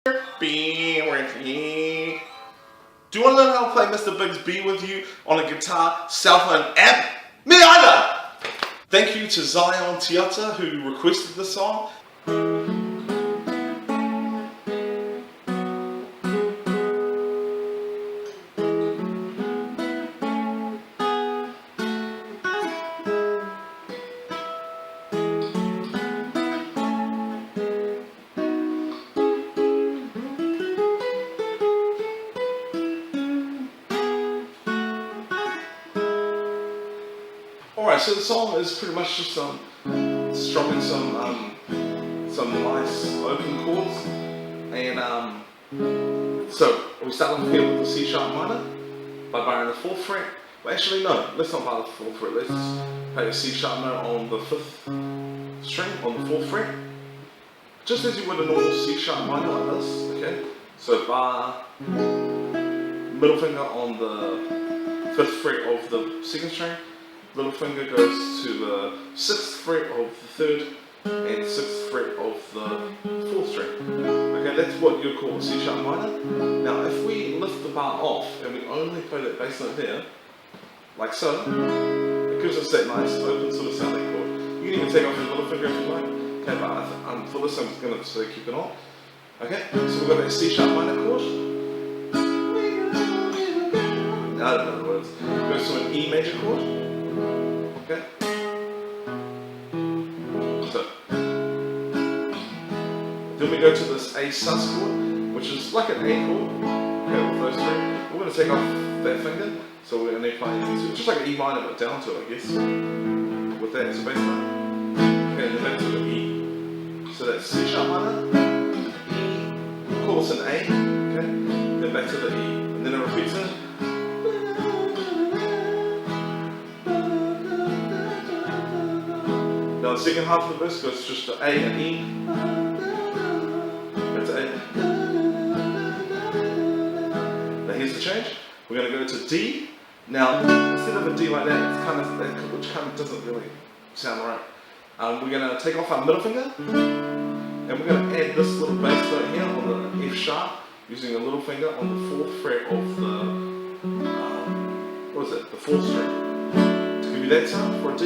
Be with me. Do you want to learn how to play Mr. Big's Be With You on a guitar, cell phone app? Me either! Thank you to Untitled who requested the song. Alright, so the song is pretty much just strumming some nice open chords, and so we start off here with the C sharp minor by barring the 4th fret. Well, actually no, let's not bar the 4th fret. Let's play a C sharp note on the 5th string on the 4th fret, just as you would a normal C sharp minor like this. Okay, so bar middle finger on the 5th fret of the 2nd string. Little finger goes to the 6th fret of the 3rd and 6th fret of the 4th string. Okay, that's what you call a C sharp minor. Now if we lift the bar off and we only play that bass note there, like so, it gives us that nice open sort of sounding chord. You can even take off your little finger if you like. Okay, but for this I'm just going to say keep it on. Okay, so we've got that C sharp minor chord. I don't know the words. It goes to an E major chord. Okay. So then we go to this A Sus chord, which is like an A chord. Okay, with those three. We're going to take off that finger, so we're going to play these, just like an E minor but down to it, I guess. With that as a bass line. Okay, and then back to the E. So that's C sharp minor, E, of course an A, okay, then back to the E, and then it repeats it. Now the second half of the verse goes just to A and E. That's A. Now here's the change. We're going to go to D. Now instead of a D like that, it's which kind of doesn't really sound right. We're going to take off our middle finger, and we're going to add this little bass note here on the F sharp, using a little finger on the 4th fret of the the 4th string. To give you that sound for a D.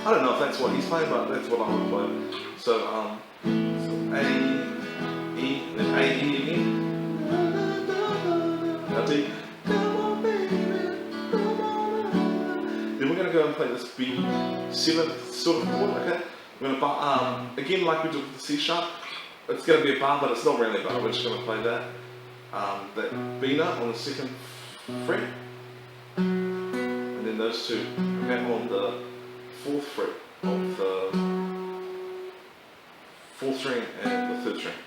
I don't know if that's what he's playing, but that's what I would play. So, A, E, then A, E again. Now D. Then we're going to go and play this B7 sort of chord, okay? We're going to bar, again like we did with the C sharp, it's going to be a bar, but it's not really a bar. We're just going to play that B note on the 2nd fret, and then those two, okay, on the 4th fret of the 4th string and the 3rd string.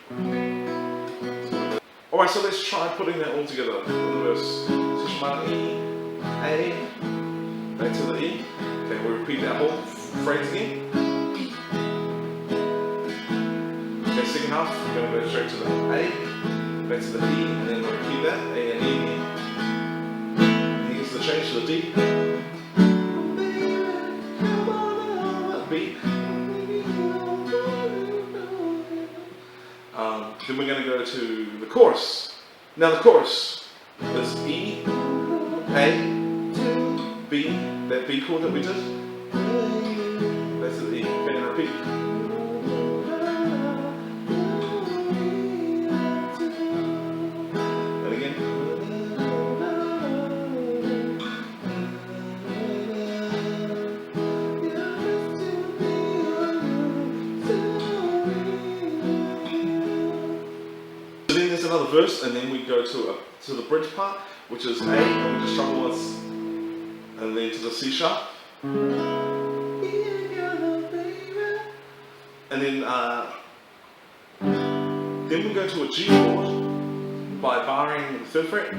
Alright, so let's try putting that all together in the verse. So minor E, A, back to the E. Okay, we repeat that whole phrase again. Okay, second half, we're going to go straight to the A, back to the E, and then we'll repeat that, A and E again. And here's the change to the D. B. Then we're going to go to the chorus. Now the chorus is E, A, B, that B chord that we did. That's the E. Okay, and repeat. And again. Another verse, and then we go to the bridge part, which is A, and we just strum once, and then to the C sharp, and then we go to a G chord by barring the 3rd fret,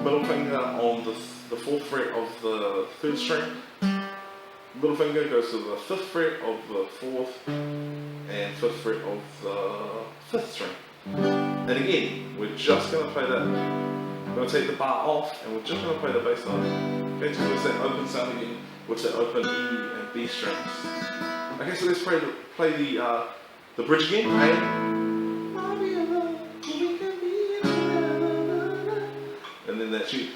middle finger on the 4th fret of the 3rd string, little finger goes to the 5th fret of the 4th, and 5th fret of the 5th string. And again, we're just going to play that. We're going to take the bar off, and we're just going to play the bass line. Okay, towards that open sound again, with that open E and B strings. Okay, so let's play the bridge again. A. that G.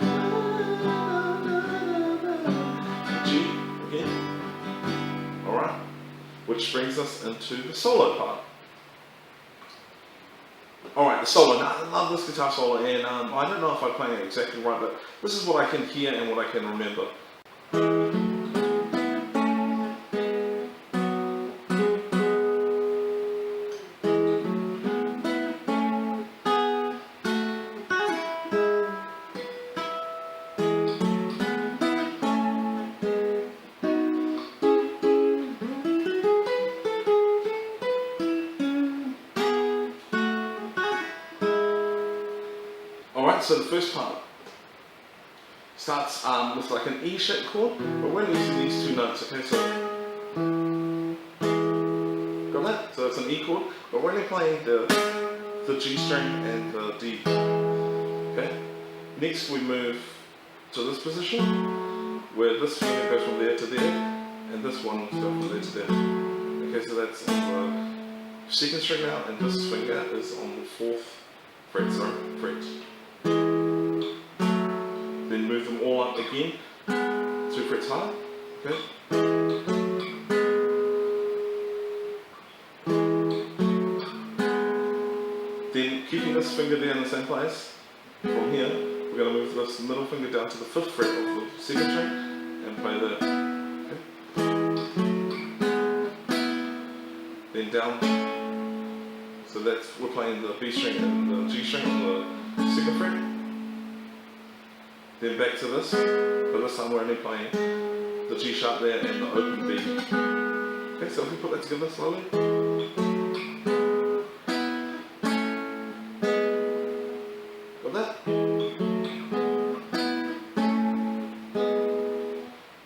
G again. Alright? Which brings us into the solo part. Alright, the solo. Now, I love this guitar solo, and I don't know if I'm playing it exactly right, but this is what I can hear and what I can remember. Alright, so the first part starts with like an E-shaped chord, but we're using these two notes, okay, so got that? So it's an E chord, but we're only playing the G string and the D, okay? Next we move to this position, where this finger goes from there to there, and this one goes from there to there. Okay, so that's on the second string now, and this finger is on the fourth fret. Then move them all up again, 2 frets higher, okay? Then keeping this finger there in the same place, from here, we're going to move this middle finger down to the 5th fret of the second string and play there, okay? Then down, so that's, we're playing the B string and the G string on the 2nd fret. Then back to this, but this time we're only playing the G sharp there and the open B. Okay, so if we put that together slowly. Got that?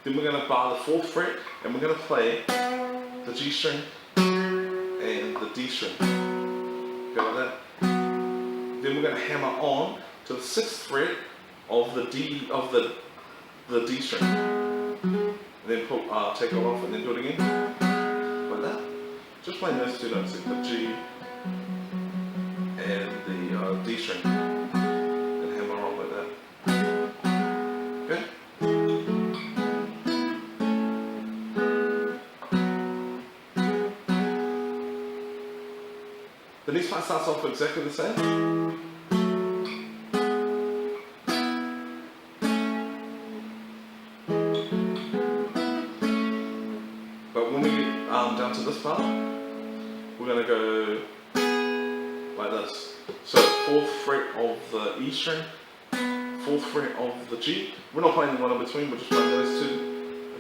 Then we're going to bar the 4th fret and we're going to play the G string and the D string. Got that? Then we're going to hammer on to the 6th fret of the D string, and then pull, take it off, and then do it again, like that. Just playing those two notes, the G and the D string, and hammer on like that. Okay. The next part starts off exactly the same. Down to this part, we're going to go like this. So 4th fret of the E string, 4th fret of the G. We're not playing the one in between, we're just playing those two.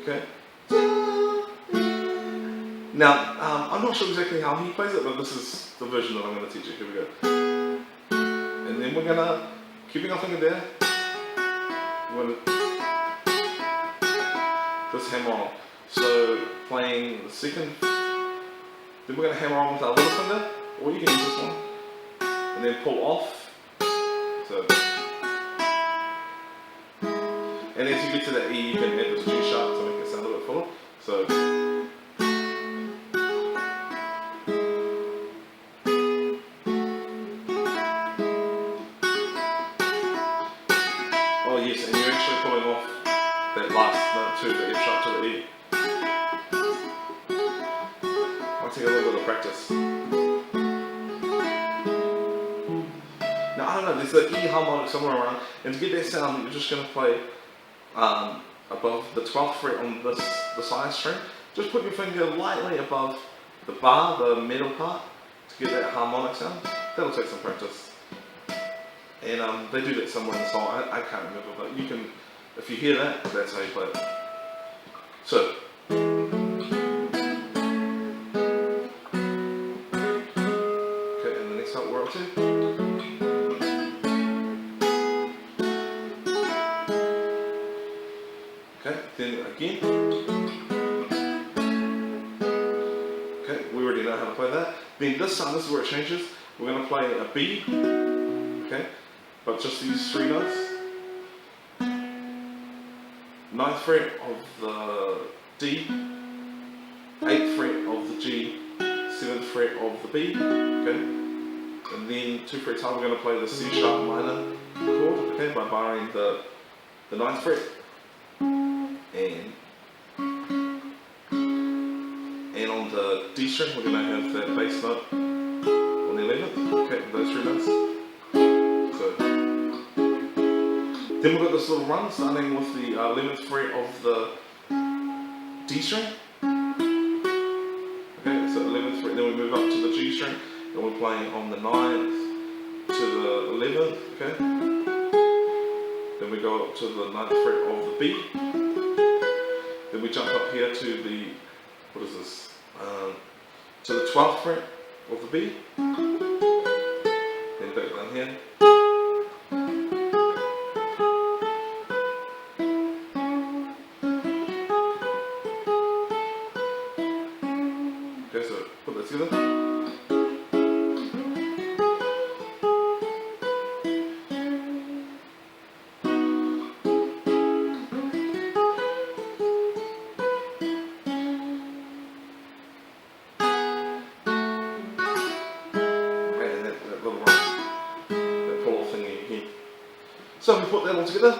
Okay. Now, I'm not sure exactly how he plays it, but this is the version that I'm going to teach you. Here we go. And then we're going to, keeping our finger there, we're going to just hammer on. So playing the second, then we're going to hammer on with our little finger, or you can use this one, and then pull off. So, and as you get to the E, you can add this G sharp to make it sound a bit fuller. So, oh yes, and you're actually pulling off that last note to the F sharp to the E. Take a little bit of practice. Now I don't know, there's an E harmonic somewhere around, and to get that sound you're just going to play above the 12th fret on the side string. Just put your finger lightly above the bar, the middle part, to get that harmonic sound. That'll take some practice. And they do that somewhere in the song, I can't remember, but you can, if you hear that, that's how you play it. So, we're up to. Okay, then again. Okay, we already know how to play that. Then this time, this is where it changes. We're going to play a B, okay, but just these 3 notes. 9th fret of the D, 8th fret of the G, 7th fret of the B, okay. And then 2-fret time we're going to play the C sharp minor chord, okay, by barring the 9th fret. And on the D string we're going to have that bass note on the 11th, okay, those 3 notes. So then we've got this little run starting with the 11th fret of the D string. Okay, so 11th fret, then we move up to the G string, and we're playing on the 9th to the 11th, okay? Then we go up to the 9th fret of the B. Then we jump up here to the, what is this? To the 12th fret of the B. Then back down here. Okay, so put that together. So we put that all together.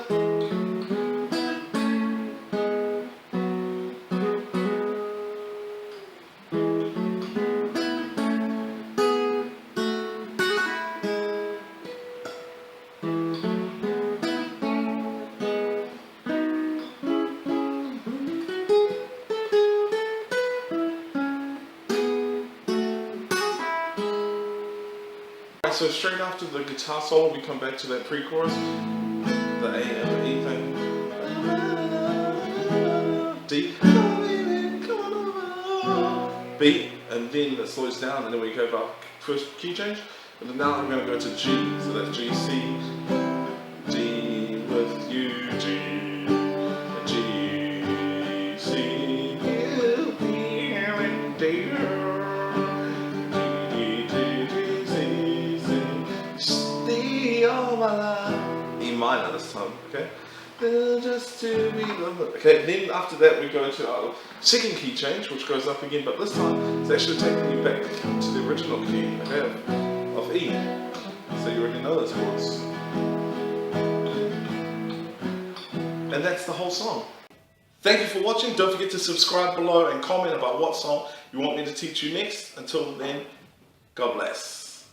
So straight after the guitar solo, we come back to that pre-chorus, the A and the E thing, D, B, and then it slows down, and then we go back first key change, and then now I'm going to go to G, so that's G, C, D with U, G, G, C, U, B, and D. E minor this time, okay? Just to be the... Okay, then after that we go to our second key change, which goes up again, but this time it's actually taking you back to the original key, okay, of E. So you already know those chords. And that's the whole song. Thank you for watching. Don't forget to subscribe below and comment about what song you want me to teach you next. Until then, God bless.